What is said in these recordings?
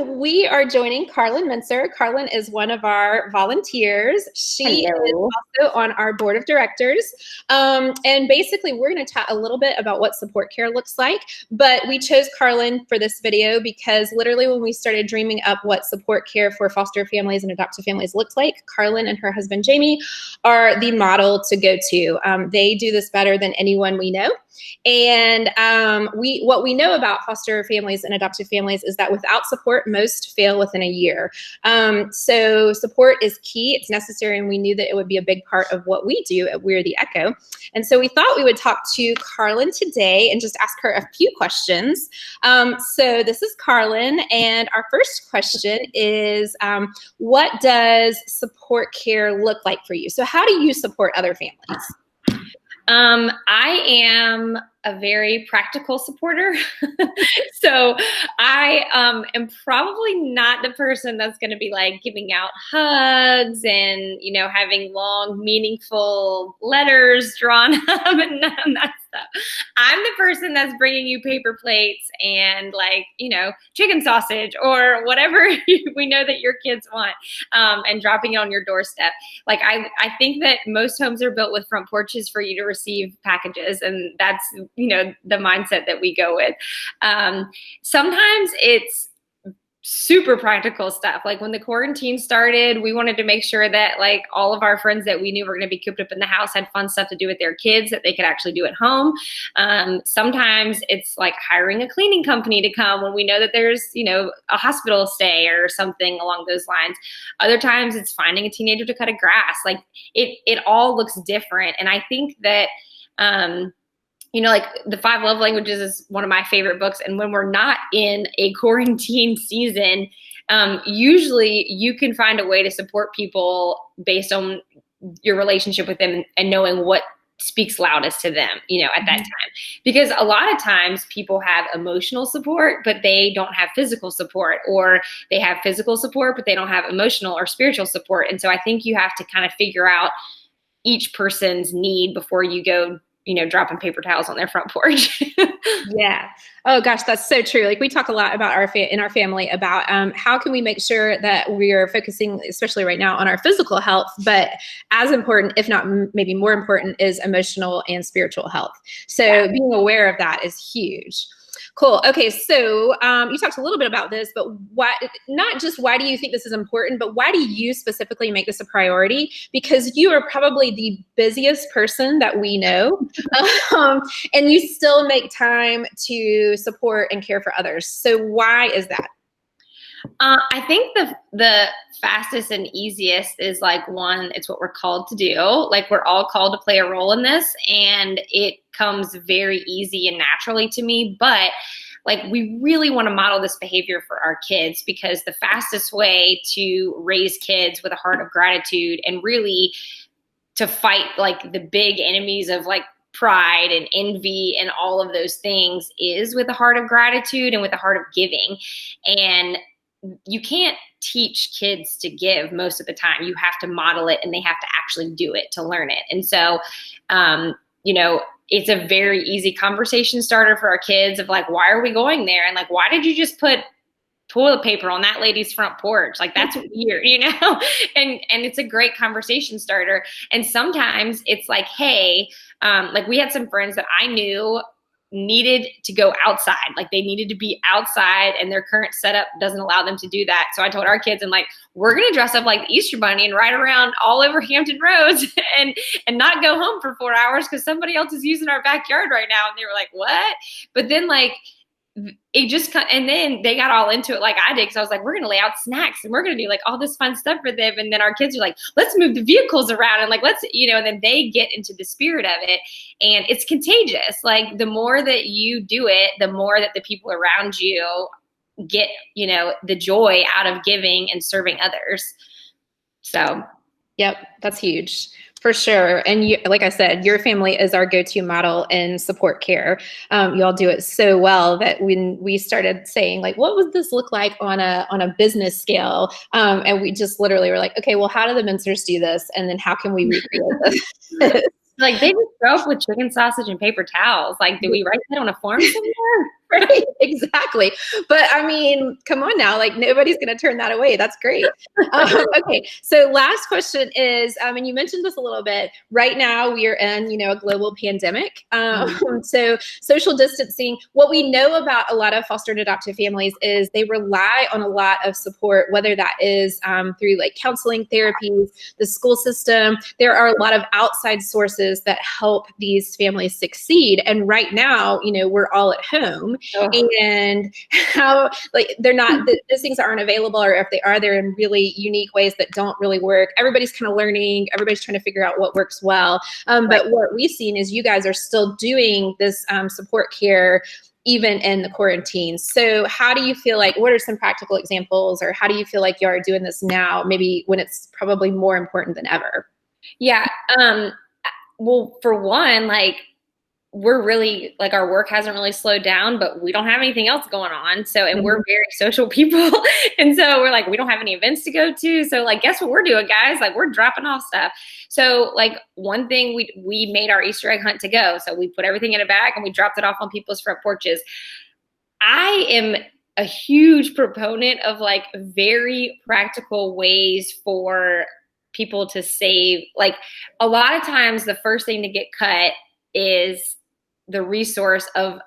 we are joining Carlyn Menser. Carlyn is one of our volunteers. She is also on our board of directors. And basically, we're going to chat a little bit about what support care looks like. But we chose Carlyn for this video because literally when we started dreaming up what support care for foster families and adoptive families looks like, Carlyn and her husband, Jamie, are the model to go to. They do this better than anyone we know. And what we know about foster families and adoptive families is that without support, most fail within a year. So support is key. It's necessary, and we knew that it would be a big part of what we do at We're the Echo. And so we thought we would talk to Carlyn today and just ask her a few questions. So this is Carlyn, and our first question is, what does support care look like for you? So how do you support other families? I am a very practical supporter. So I am probably not the person that's going to be like giving out hugs and, you know, having long, meaningful letters drawn up and none of that stuff. I'm the person that's bringing you paper plates and like, you know, chicken sausage or whatever we know that your kids want, and dropping it on your doorstep. Like, I think that most homes are built with front porches for you to receive packages. And that's, you know, the mindset that we go with. Sometimes it's super practical stuff. Like when the quarantine started, we wanted to make sure that like all of our friends that we knew were going to be cooped up in the house had fun stuff to do with their kids that they could actually do at home. Sometimes it's like hiring a cleaning company to come when we know that there's, you know, a hospital stay or something along those lines. Other times it's finding a teenager to cut a grass. Like it all looks different. And I think that, you know, like The 5 Love Languages is one of my favorite books. And when we're not in a quarantine season, usually you can find a way to support people based on your relationship with them and knowing what speaks loudest to them, you know, at that time. Because a lot of times people have emotional support, but they don't have physical support, or they have physical support, but they don't have emotional or spiritual support. And so I think you have to kind of figure out each person's need before you go, you know, dropping paper towels on their front porch. Yeah. Oh gosh, that's so true. Like we talk a lot about in our family about how can we make sure that we're focusing, especially right now, on our physical health, but as important, if not maybe more important, is emotional and spiritual health. So being aware of that is huge. Cool. Okay. So you talked a little bit about this, but not just why do you think this is important, but why do you specifically make this a priority? Because you are probably the busiest person that we know, and you still make time to support and care for others. So why is that? I think the fastest and easiest is like, one, it's what we're called to do. Like we're all called to play a role in this, and it comes very easy and naturally to me. But like we really want to model this behavior for our kids, because the fastest way to raise kids with a heart of gratitude and really to fight like the big enemies of like pride and envy and all of those things is with a heart of gratitude and with a heart of giving. And you can't teach kids to give most of the time. You have to model it, and they have to actually do it to learn it. And so, you know, it's a very easy conversation starter for our kids of like, why are we going there? And like, why did you just put toilet paper on that lady's front porch? Like, that's weird, you know? And it's a great conversation starter. And sometimes it's like, hey, like we had some friends that I knew needed to go outside. Like they needed to be outside, and their current setup doesn't allow them to do that. So I told our kids, I'm like, we're going to dress up like the Easter Bunny and ride around all over Hampton Roads and not go home for 4 hours because somebody else is using our backyard right now. And they were like, what? But then like, it just, and then they got all into it like I did. Cause I was like, we're going to lay out snacks and we're going to do like all this fun stuff for them. And then our kids are like, let's move the vehicles around and like, let's, you know, and then they get into the spirit of it, and it's contagious. Like the more that you do it, the more that the people around you get, you know, the joy out of giving and serving others. So. Yep. That's huge. For sure. And you, like I said, your family is our go-to model in support care. You all do it so well that when we started saying like, what would this look like on a business scale? And we just literally were like, okay, well, how do the Mensers do this? And then how can we recreate this? Like they just show up with chicken sausage and paper towels. Like, did we write that on a form somewhere? Right, exactly. But I mean, come on now, like nobody's going to turn that away. That's great. Okay, so last question is, and you mentioned this a little bit. Right now, we are in, a global pandemic. So social distancing. What we know about a lot of foster and adoptive families is they rely on a lot of support, whether that is through like counseling, therapies, the school system. There are a lot of outside sources that help these families succeed. And right now, we're all at home. And how like they're not those things aren't available, or if they are, they're in really unique ways that don't really work. Everybody's kind of learning, everybody's trying to figure out what works well. But what we've seen is you guys are still doing this support care even in the quarantine. So how do you feel like, what are some practical examples, or how do you feel like you are doing this now, maybe when it's probably more important than ever? Yeah. Well, for one, like, we're really like, our work hasn't really slowed down, but we don't have anything else going on. So, and we're very social people. And so we're like, we don't have any events to go to. So like, guess what we're doing, guys? Like, we're dropping off stuff. So like, one thing, we made our Easter egg hunt to go. So we put everything in a bag and we dropped it off on people's front porches. I am a huge proponent of like very practical ways for people to save. Like, a lot of times the first thing to get cut is the resource of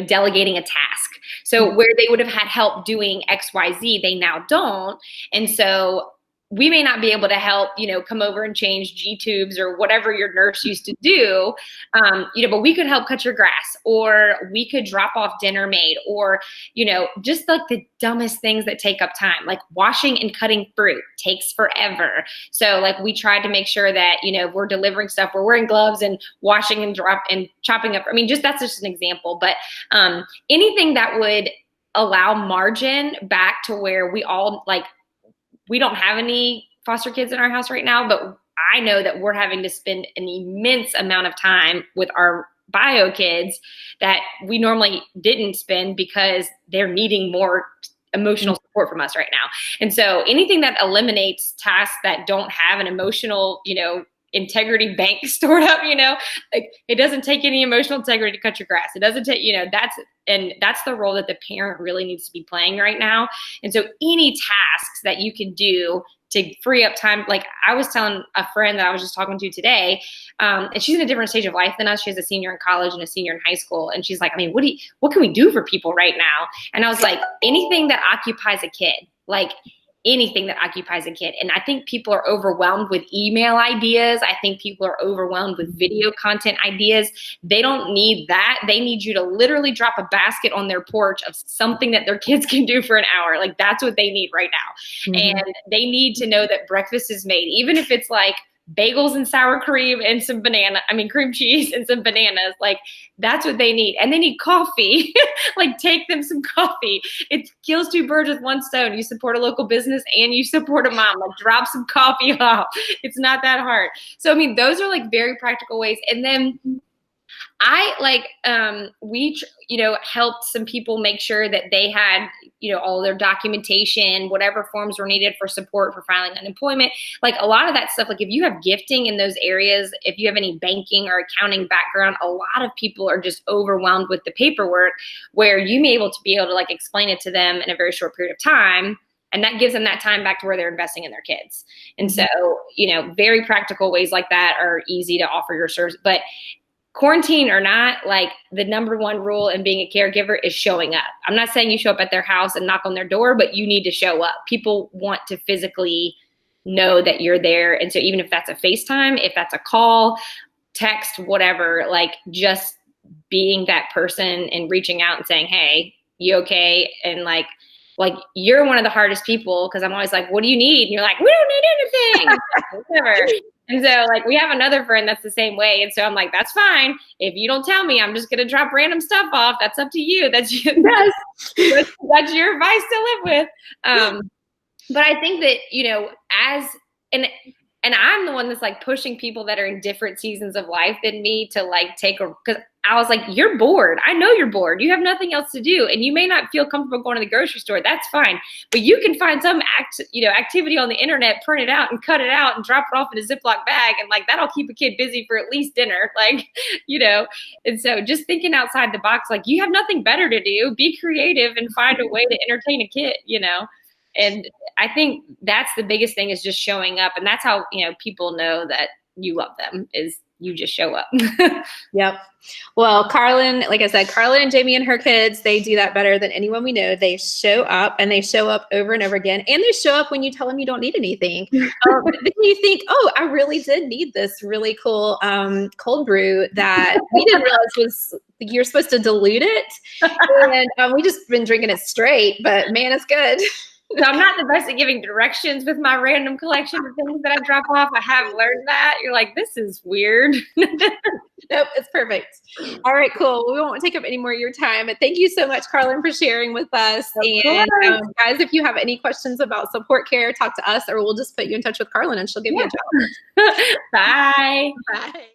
delegating a task. So where they would have had help doing XYZ, they now don't. And so we may not be able to help, come over and change G-tubes or whatever your nurse used to do, but we could help cut your grass, or we could drop off dinner made, or, just like the dumbest things that take up time, like washing and cutting fruit takes forever. So like, we tried to make sure that, we're delivering stuff, we're wearing gloves and washing and chopping up. I mean, that's just an example, but anything that would allow margin back to where we all like, we don't have any foster kids in our house right now, but I know that we're having to spend an immense amount of time with our bio kids that we normally didn't spend because they're needing more emotional support from us right now. And so anything that eliminates tasks that don't have an emotional, integrity bank stored up, like, it doesn't take any emotional integrity to cut your grass. It doesn't take, that's the role that the parent really needs to be playing right now. And so any tasks that you can do to free up time, like I was telling a friend that I was just talking to today, and she's in a different stage of life than us. She has a senior in college and a senior in high school. And she's like, I mean, what can we do for people right now? And I was like, anything that occupies a kid, like anything that occupies a kid. And I think people are overwhelmed with email ideas. I think people are overwhelmed with video content ideas. They don't need that. They need you to literally drop a basket on their porch of something that their kids can do for an hour. Like, that's what they need right now. And they need to know that breakfast is made, even if it's like bagels and sour cream and some cream cheese and some bananas. Like, that's what they need. And they need coffee. Like, take them some coffee. It kills two birds with one stone. You support a local business and you support a mom. Like, drop some coffee off. It's not that hard. So, I mean, those are like very practical ways. And then we helped some people make sure that they had, all their documentation, whatever forms were needed for support for filing unemployment. Like, a lot of that stuff, like if you have gifting in those areas, if you have any banking or accounting background, a lot of people are just overwhelmed with the paperwork, where you may be able to like explain it to them in a very short period of time. And that gives them that time back to where they're investing in their kids. And so, very practical ways like that are easy to offer your service. But quarantine or not, like, the number one rule in being a caregiver is showing up. I'm not saying you show up at their house and knock on their door, but you need to show up. People want to physically know that you're there. And so even if that's a FaceTime, if that's a call, text, whatever, like, just being that person and reaching out and saying, hey, you okay? And like you're one of the hardest people, because I'm always like, what do you need? And you're like, we don't need anything. Whatever. And so like, we have another friend that's the same way. And so I'm like, that's fine. If you don't tell me, I'm just going to drop random stuff off. That's up to you. That's your advice to live with. But I think that, And I'm the one that's like pushing people that are in different seasons of life than me to like take a, because I was like, you're bored. I know you're bored. You have nothing else to do. And you may not feel comfortable going to the grocery store. That's fine. But you can find some activity on the internet, print it out and cut it out and drop it off in a Ziploc bag. And like, that'll keep a kid busy for at least dinner. Like, and so just thinking outside the box, like you have nothing better to do, be creative and find a way to entertain a kid, And I think that's the biggest thing, is just showing up. And that's how, people know that you love them, is you just show up. Yep. Well, Carlyn, like I said, Carlyn and Jamie and her kids, they do that better than anyone we know. They show up, and they show up over and over again. And they show up when you tell them you don't need anything. Then you think, oh, I really did need this really cool cold brew that we didn't realize you're supposed to dilute it. And we just been drinking it straight, but man, it's good. So I'm not the best at giving directions with my random collection of things that I drop off. I have learned that. You're like, this is weird. Nope, it's perfect. All right, cool. We won't take up any more of your time, but thank you so much, Carlyn, for sharing with us. And guys, if you have any questions about support care, talk to us, or we'll just put you in touch with Carlyn and she'll give you a job. Bye. Bye.